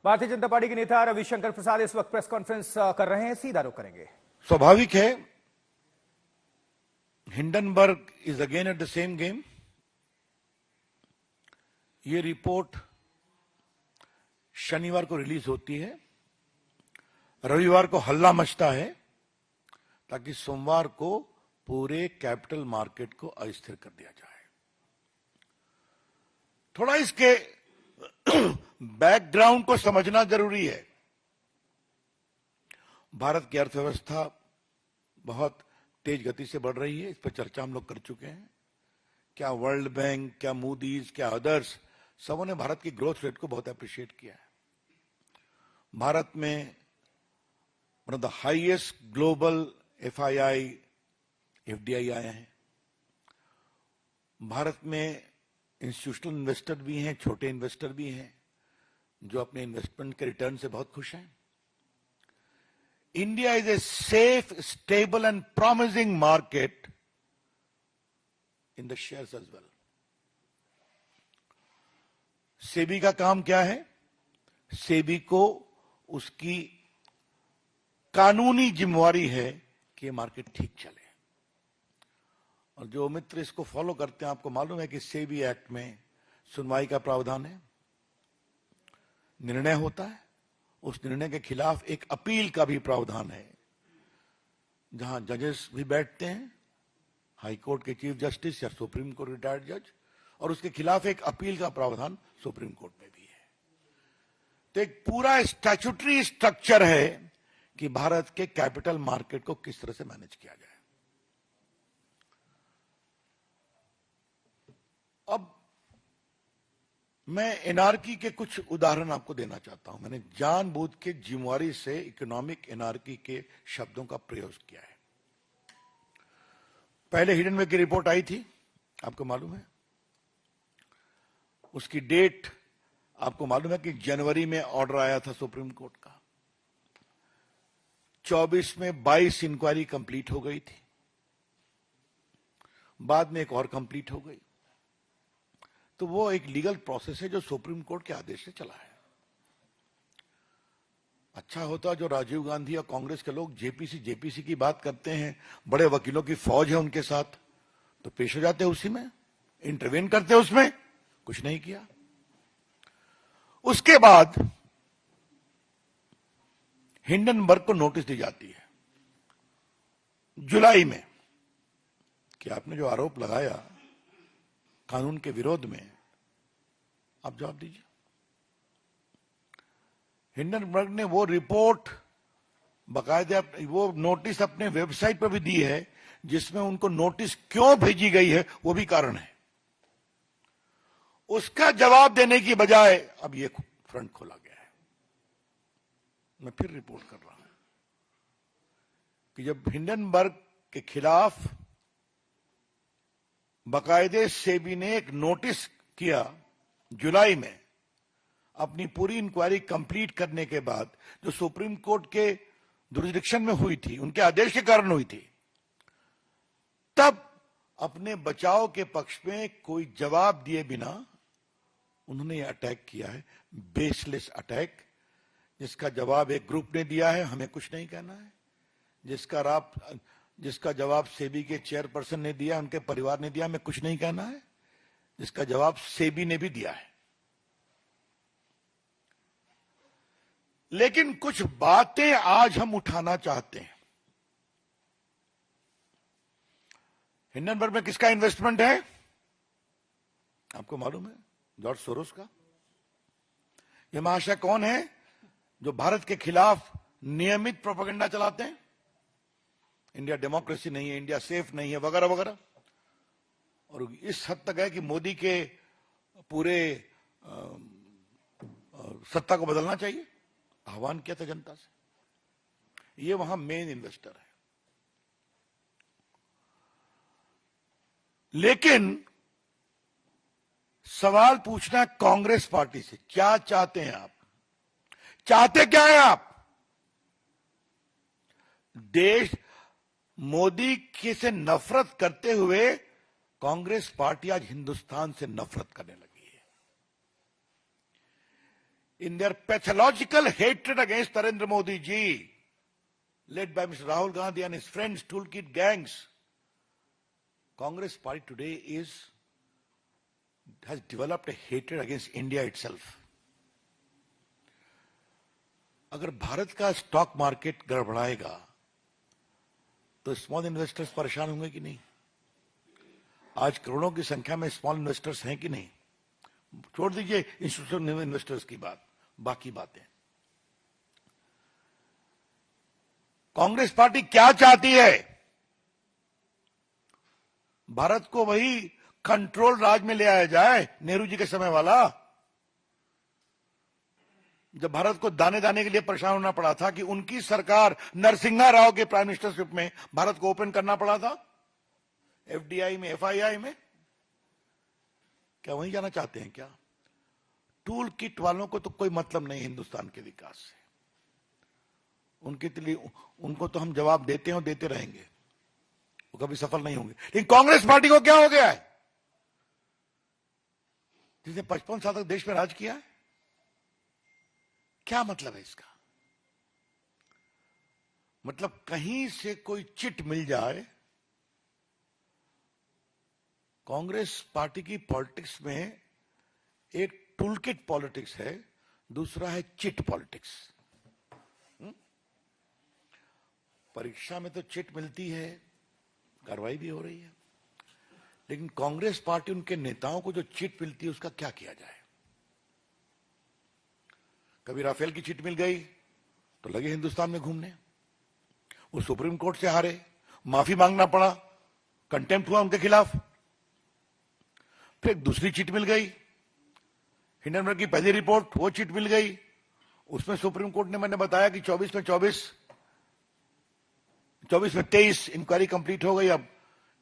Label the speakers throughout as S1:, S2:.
S1: Bharatiya Janata party के नेता रविशंकर प्रसाद इस वक्त प्रेस कॉन्फ्रेंस कर रहे हैं, सीधा रुख करेंगे।
S2: स्वाभाविक है, Hindenburg is again at the same game. ये रिपोर्ट शनिवार को रिलीज होती है, रविवार को हल्ला मचता है ताकि सोमवार को पूरे कैपिटल मार्केट को अस्थिर कर दिया जाए। थोड़ा इसके बैकग्राउंड को समझना जरूरी है। भारत की अर्थव्यवस्था बहुत तेज गति से बढ़ रही है, इस पर चर्चा हम लोग कर चुके हैं। क्या वर्ल्ड बैंक, क्या मूडीज, क्या अदर्स, सबों ने भारत की ग्रोथ रेट को बहुत अप्रिशिएट किया है। भारत में one of the highest global FII, FDI आए हैं। भारत में इंस्टीट्यूशनल इन्वेस्टर भी हैं, छोटे इन्वेस्टर भी हैं, जो अपने इन्वेस्टमेंट के रिटर्न से बहुत खुश हैं। India is a safe, stable and promising market in the shares as well. SEBI का काम क्या है? सेबी को उसकी कानूनी जिम्मेवारी है कि मार्केट ठीक चले। और जो मित्र इसको फॉलो करते हैं, आपको मालूम है कि सेबी एक्ट में सुनवाई का प्रावधान है, निर्णय होता है, उस निर्णय के खिलाफ एक अपील का भी प्रावधान है, जहां जजेस भी बैठते हैं, हाई कोर्ट के चीफ जस्टिस या सुप्रीम कोर्ट रिटायर्ड जज, और उसके खिलाफ एक अपील का प्रावधान सुप्रीम कोर्ट में भी है। तो एक पूरा स्टैट्यूटरी स्ट्रक्चर है कि भारत के कैपिटल मार्केट को किस तरह से मैनेज किया जाए। अब मैं एनआरकी के कुछ उदाहरण आपको देना चाहता हूं। मैंने जानबूझ के जिम्मेवारी से इकोनॉमिक एनआरकी के शब्दों का प्रयोग किया है। पहले हिडनबर्ग की रिपोर्ट आई थी, आपको मालूम है। उसकी डेट आपको मालूम है कि जनवरी में ऑर्डर आया था सुप्रीम कोर्ट का। 24 में 22 इंक्वायरी कंप्लीट हो गई थी, बाद में एक और कंप्लीट हो गई। तो वो एक लीगल प्रोसेस है जो सुप्रीम कोर्ट के आदेश से चला है। अच्छा होता जो राजीव गांधी और कांग्रेस के लोग जेपीसी की बात करते हैं, बड़े वकीलों की फौज है उनके साथ, तो पेश हो जाते उसी में, इंटरवेन करते उसमें, कुछ नहीं किया। उसके बाद हिंडनबर्ग को नोटिस दी जाती है जुलाई में कि आपने जो आरोप लगाया कानून के विरोध में, आप जवाब दीजिए। हिंडनबर्ग ने वो रिपोर्ट बाकायदे वो नोटिस अपने वेबसाइट पर भी दी है, जिसमें उनको नोटिस क्यों भेजी गई है वो भी कारण है। उसका जवाब देने की बजाय अब ये फ्रंट खोला गया है। मैं फिर रिपोर्ट कर रहा हूं कि जब हिंडनबर्ग के खिलाफ बाकायदे सेबी ने एक नोटिस किया जुलाई में, अपनी पूरी इंक्वायरी कंप्लीट करने के बाद, जो सुप्रीम कोर्ट के जुरिसडिक्शन में हुई थी, उनके आदेश के कारण हुई थी, तब अपने बचाव के पक्ष में कोई जवाब दिए बिना उन्होंने यह अटैक किया है, बेसलेस अटैक, जिसका जवाब एक ग्रुप ने दिया है, हमें कुछ नहीं कहना है। जिसका जवाब सेबी के चेयरपर्सन ने दिया, उनके परिवार ने दिया, हमें कुछ नहीं कहना है। जिसका जवाब सेबी ने भी दिया है। लेकिन कुछ बातें आज हम उठाना चाहते हैं। हिंडनबर्ग में किसका इन्वेस्टमेंट है? आपको मालूम है, जॉर्ज सोरोस का। यह महाशय कौन है जो भारत के खिलाफ नियमित प्रोपेगेंडा चलाते हैं? इंडिया डेमोक्रेसी नहीं है, इंडिया सेफ नहीं है, वगैरह वगैरह। और इस हद तक है कि मोदी के पूरे सत्ता को बदलना चाहिए, आह्वान किया था जनता से। ये वहां मेन इन्वेस्टर है। लेकिन सवाल पूछना कांग्रेस पार्टी से, क्या चाहते हैं आप? चाहते क्या है आप? देश मोदी की से नफरत करते हुए कांग्रेस पार्टी आज हिंदुस्तान से नफरत करने लगी है। in their pathological hatred against Narendra Modi ji, led by Mr. Rahul Gandhi and his friends, toolkit gangs, Congress party today has developed a hatred against India itself. अगर भारत का स्टॉक मार्केट गड़बड़ाएगा तो small investors परेशान होंगे कि नहीं? आज करोड़ों की संख्या में स्मॉल इन्वेस्टर्स हैं कि नहीं? छोड़ दीजिए इंस्टीट्यूशनल इन्वेस्टर्स की बात, बाकी बातें। कांग्रेस पार्टी क्या चाहती है? भारत को वही कंट्रोल राज में ले आया जाए, नेहरू जी के समय वाला, जब भारत को दाने दाने के लिए परेशान होना पड़ा था कि उनकी सरकार नरसिम्हा राव के प्राइम मिनिस्टरशिप में भारत को ओपन करना पड़ा था, एफडीआई में, एफआईआई में। क्या वहीं जाना चाहते हैं क्या? टूल किट वालों को तो कोई मतलब नहीं हिंदुस्तान के विकास से। उनके लिए उनको तो हम जवाब देते हैं और देते रहेंगे, वो कभी सफल नहीं होंगे। लेकिन कांग्रेस पार्टी को क्या हो गया है, जिसने 55 साल तक देश में राज किया है? क्या मतलब है इसका? मतलब कहीं से कोई चिट मिल जाए। कांग्रेस पार्टी की पॉलिटिक्स में एक टूलकिट पॉलिटिक्स है, दूसरा है चिट पॉलिटिक्स। परीक्षा में तो चिट मिलती है, कार्रवाई भी हो रही है, लेकिन कांग्रेस पार्टी, उनके नेताओं को जो चिट मिलती है उसका क्या किया जाए? कभी राफेल की चिट मिल गई तो लगे हिंदुस्तान में घूमने, वो सुप्रीम कोर्ट से हारे, माफी मांगना पड़ा, कंटेम्प्ट हुआ उनके खिलाफ। फिर एक दूसरी चिट मिल गई, हिंडनबर्ग की पहली रिपोर्ट, वो चिट मिल गई, उसमें सुप्रीम कोर्ट ने, मैंने बताया कि 24 में 23 इंक्वायरी कंप्लीट हो गई। अब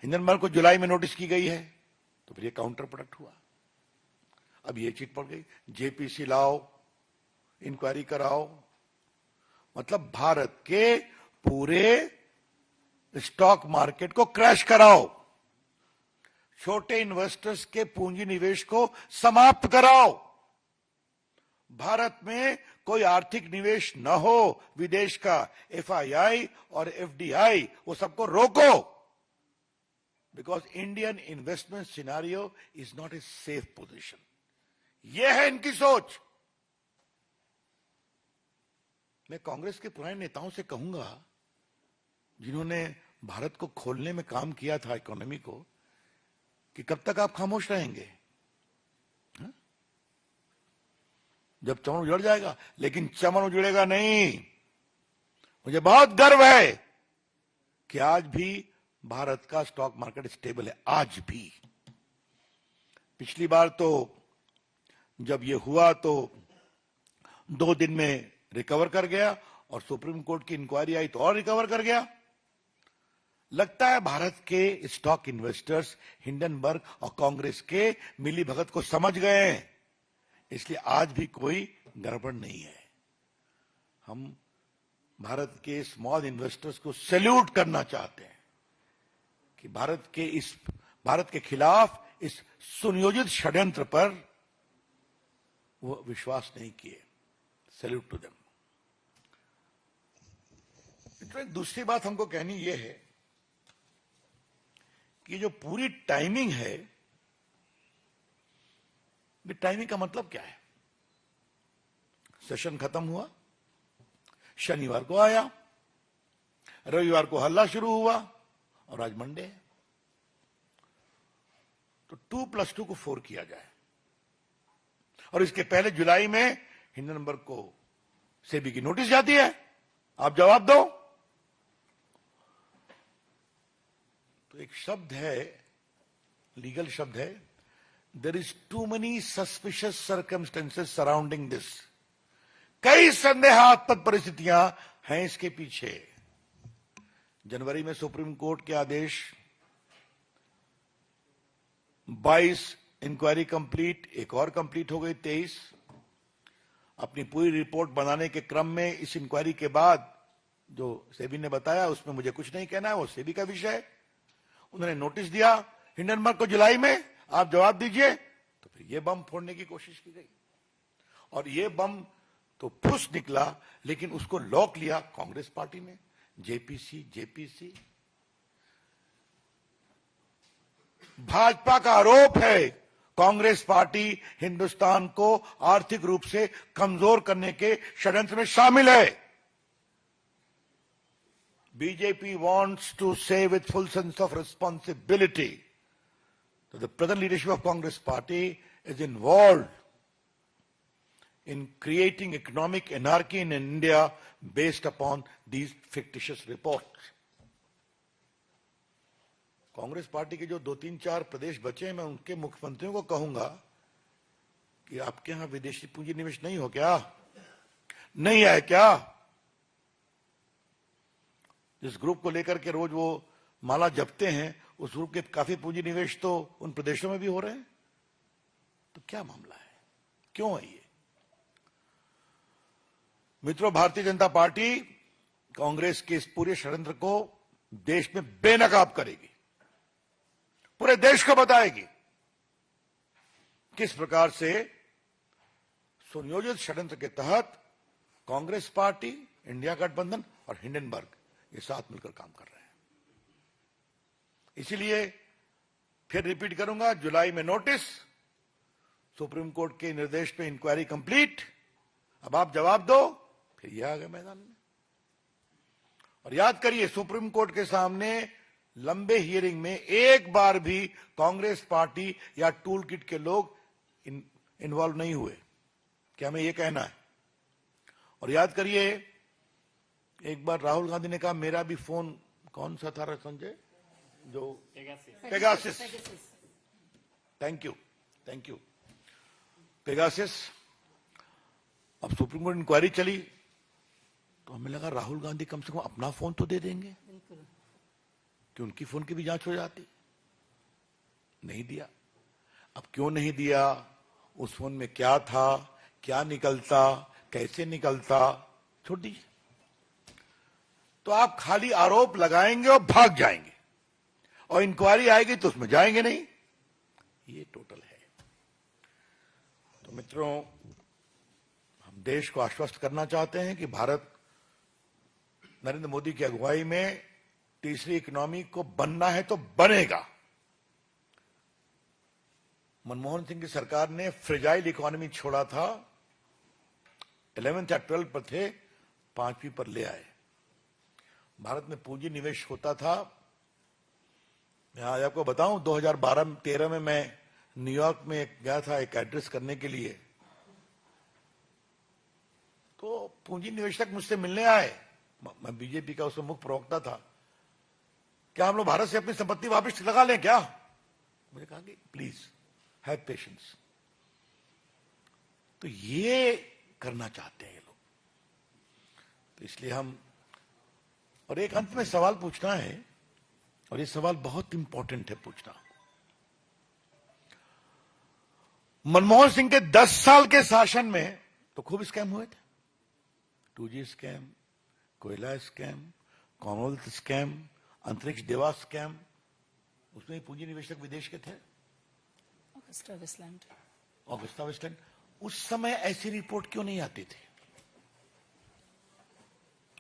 S2: हिंडनबर्ग को जुलाई में नोटिस की गई है, तो फिर ये काउंटर प्रोडक्ट हुआ। अब ये चिट पड़ गई, जेपीसी लाओ, इंक्वायरी कराओ। मतलब भारत के पूरे स्टॉक मार्केट को क्रैश कराओ, छोटे इन्वेस्टर्स के पूंजी निवेश को समाप्त कराओ, भारत में कोई आर्थिक निवेश न हो विदेश का, एफआईआई और एफडीआई, वो सबको रोको। Because Indian investment scenario is not a safe position. यह है इनकी सोच। मैं कांग्रेस के पुराने नेताओं से कहूंगा, जिन्होंने भारत को खोलने में काम किया था, इकोनॉमी को, कि कब तक आप खामोश रहेंगे? जब चमन उजड़ जाएगा। लेकिन चमन उजड़ेगा नहीं। मुझे बहुत गर्व है कि आज भी भारत का स्टॉक मार्केट स्टेबल है, आज भी। पिछली बार तो जब ये हुआ तो 2 दिन में रिकवर कर गया, और सुप्रीम कोर्ट की इंक्वायरी आई तो और रिकवर कर गया। लगता है भारत के स्टॉक इन्वेस्टर्स हिंडनबर्ग और कांग्रेस के मिली भगत को समझ गए हैं, इसलिए आज भी कोई गड़बड़ नहीं है। हम भारत के स्मॉल इन्वेस्टर्स को सैल्यूट करना चाहते हैं कि भारत के खिलाफ इस सुनियोजित षड्यंत्र पर वो विश्वास नहीं किए। Salute to them. दूसरी बात हमको कहनी यह है कि जो पूरी टाइमिंग है, टाइमिंग का मतलब क्या है? सेशन खत्म हुआ, शनिवार को आया, रविवार को हल्ला शुरू हुआ, और आज मंडे है। तो 2+2 को 4 किया जाए। और इसके पहले जुलाई में हिंडनबर्ग को सेबी की नोटिस जाती है, आप जवाब दो। तो एक शब्द है, लीगल शब्द है, there is too many suspicious circumstances surrounding this. कई संदेहास्पद परिस्थितियां हैं इसके पीछे। जनवरी में सुप्रीम कोर्ट के आदेश, 22 इंक्वायरी कंप्लीट, एक और कंप्लीट हो गई 23। अपनी पूरी रिपोर्ट बनाने के क्रम में इस इंक्वायरी के बाद जो सेबी ने बताया उसमें मुझे कुछ नहीं कहना है, वो सेबी का विषय है। उन्होंने नोटिस दिया हिंडनबर्ग को जुलाई में, आप जवाब दीजिए। तो फिर ये बम फोड़ने की कोशिश की गई। और ये बम तो फुस निकला, लेकिन उसको लॉक लिया कांग्रेस पार्टी ने, जेपीसी। भाजपा का आरोप है कांग्रेस पार्टी हिंदुस्तान को आर्थिक रूप से कमजोर करने के षड्यंत्र में शामिल है। BJP wants to say with full sense of responsibility that the present leadership of Congress party is involved in creating economic anarchy in India based upon these fictitious reports. Congress party के जो 2-3-4 प्रदेश बचे हैं, मैं उनके मुख्यमंत्रियों को कहूंगा कि आपके यहां विदेशी पूंजी निवेश नहीं हो क्या? नहीं है क्या? जिस ग्रुप को लेकर के रोज वो माला जपते हैं, उस ग्रुप के काफी पूंजी निवेश तो उन प्रदेशों में भी हो रहे हैं। तो क्या मामला है, क्यों है ये? मित्रों, भारतीय जनता पार्टी कांग्रेस के इस पूरे षड्यंत्र को देश में बेनकाब करेगी, पूरे देश को बताएगी किस प्रकार से सुनियोजित षड्यंत्र के तहत कांग्रेस पार्टी, इंडिया गठबंधन और हिंडनबर्ग ये साथ मिलकर काम कर रहे हैं। इसीलिए फिर रिपीट करूंगा, जुलाई में नोटिस, सुप्रीम कोर्ट के निर्देश पे इंक्वायरी कंप्लीट, अब आप जवाब दो, फिर ये आ गए मैदान में। और याद करिए, सुप्रीम कोर्ट के सामने लंबे हियरिंग में एक बार भी कांग्रेस पार्टी या टूल किट के लोग इन्वॉल्व नहीं हुए, क्या हमें यह कहना है? और याद करिए, एक बार राहुल गांधी ने कहा मेरा भी फोन कौन सा था संजय, जो पेगासिस, थैंक यू पेगासिस। अब सुप्रीम कोर्ट इंक्वायरी चली तो हमें लगा राहुल गांधी कम से कम अपना फोन तो दे देंगे कि उनकी फोन की भी जांच हो जाती, नहीं दिया। अब क्यों नहीं दिया, उस फोन में क्या था, क्या निकलता, कैसे निकलता, छोड़ दीजिए। तो आप खाली आरोप लगाएंगे और भाग जाएंगे, और इंक्वायरी आएगी तो उसमें जाएंगे नहीं, ये टोटल है। तो मित्रों, हम देश को आश्वस्त करना चाहते हैं कि भारत नरेंद्र मोदी की अगुवाई में तीसरी इकोनॉमी को बनना है तो बनेगा। मनमोहन सिंह की सरकार ने फ्रेजाइल इकोनॉमी छोड़ा था, 11th या 12th पर थे, 5वीं पर ले आए। भारत में पूंजी निवेश होता था, मैं आज आपको बताऊं, 2012-13 में मैं न्यूयॉर्क में गया था एक एड्रेस करने के लिए, तो पूंजी निवेशक मुझसे मिलने आए, मैं बीजेपी का उसमें मुख्य प्रवक्ता था, क्या हम लोग भारत से अपनी संपत्ति वापस लगा लें क्या? मुझे कहा कि प्लीज हैव पेशेंस। तो ये करना चाहते हैं ये लोग, तो इसलिए हम, और एक अंत में सवाल पूछना है, और ये सवाल बहुत इंपॉर्टेंट है पूछना। मनमोहन सिंह के 10 साल के शासन में तो खूब स्कैम हुए थे, 2G स्कैम, कोयला स्कैम, कॉमनवेल्थ स्कैम, अंतरिक्ष देवा स्कैम, उसमें पूंजी निवेशक विदेश के थे, ऑगस्टा वेस्टलैंड। उस समय ऐसी रिपोर्ट क्यों नहीं आती थी?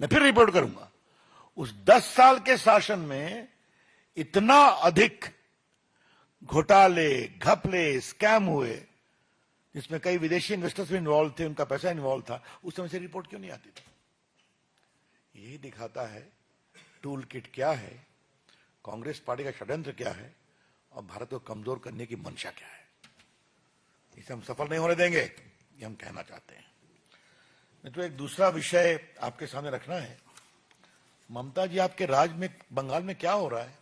S2: मैं फिर रिपोर्ट करूंगा, उस 10 साल के शासन में इतना अधिक घोटाले, घपले, स्कैम हुए, जिसमें कई विदेशी इन्वेस्टर्स भी इन्वॉल्व थे, उनका पैसा इन्वॉल्व था, उस समय से रिपोर्ट क्यों नहीं आती थी? यही दिखाता है टूल किट क्या है, कांग्रेस पार्टी का षड्यंत्र क्या है, और भारत को कमजोर करने की मंशा क्या है। इसे हम सफल नहीं होने देंगे, ये हम कहना चाहते हैं। मैं तो एक दूसरा विषय आपके सामने रखना है। ममता जी, आपके राज्य में, बंगाल में क्या हो रहा है?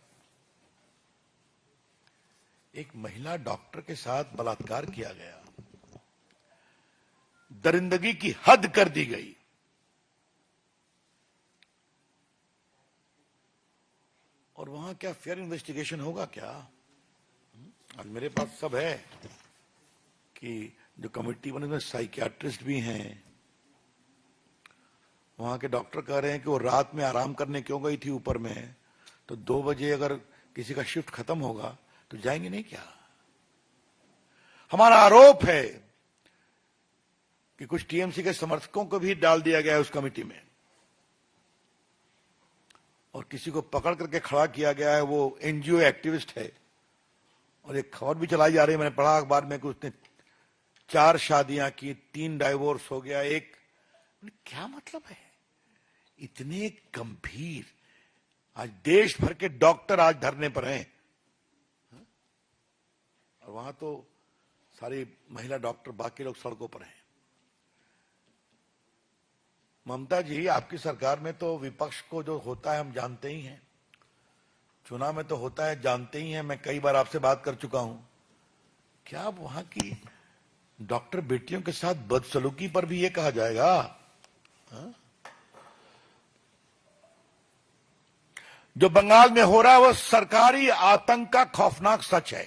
S2: एक महिला डॉक्टर के साथ बलात्कार किया गया, दरिंदगी की हद कर दी गई, और वहां क्या फेयर इन्वेस्टिगेशन होगा क्या? आज मेरे पास सब है कि जो कमेटी बनी में साइकियाट्रिस्ट भी हैं, वहां के डॉक्टर कह रहे हैं कि वो रात में आराम करने क्यों गई थी ऊपर में, तो 2 बजे अगर किसी का शिफ्ट खत्म होगा तो जाएंगे नहीं क्या? हमारा आरोप है कि कुछ टीएमसी के समर्थकों को भी डाल दिया गया है उस कमेटी में, और किसी को पकड़ करके खड़ा किया गया है, वो एनजीओ एक्टिविस्ट है। और एक खबर भी चलाई जा रही है, मैंने पढ़ा अखबार में कि उसने 4 शादियां की, 3 डाइवोर्स हो गया, एक। क्या मतलब है? इतने गंभीर, आज देश भर के डॉक्टर आज धरने पर हैं, और वहां तो सारी महिला डॉक्टर, बाकी लोग सड़कों पर हैं। ममता जी, आपकी सरकार में तो विपक्ष को जो होता है हम जानते ही हैं, चुनाव में तो होता है जानते ही हैं। मैं कई बार आपसे बात कर चुका हूं। क्या अब वहां की डॉक्टर बेटियों के साथ बदसलूकी पर भी ये कहा जाएगा? हा? जो बंगाल में हो रहा है वो सरकारी आतंक का खौफनाक सच है।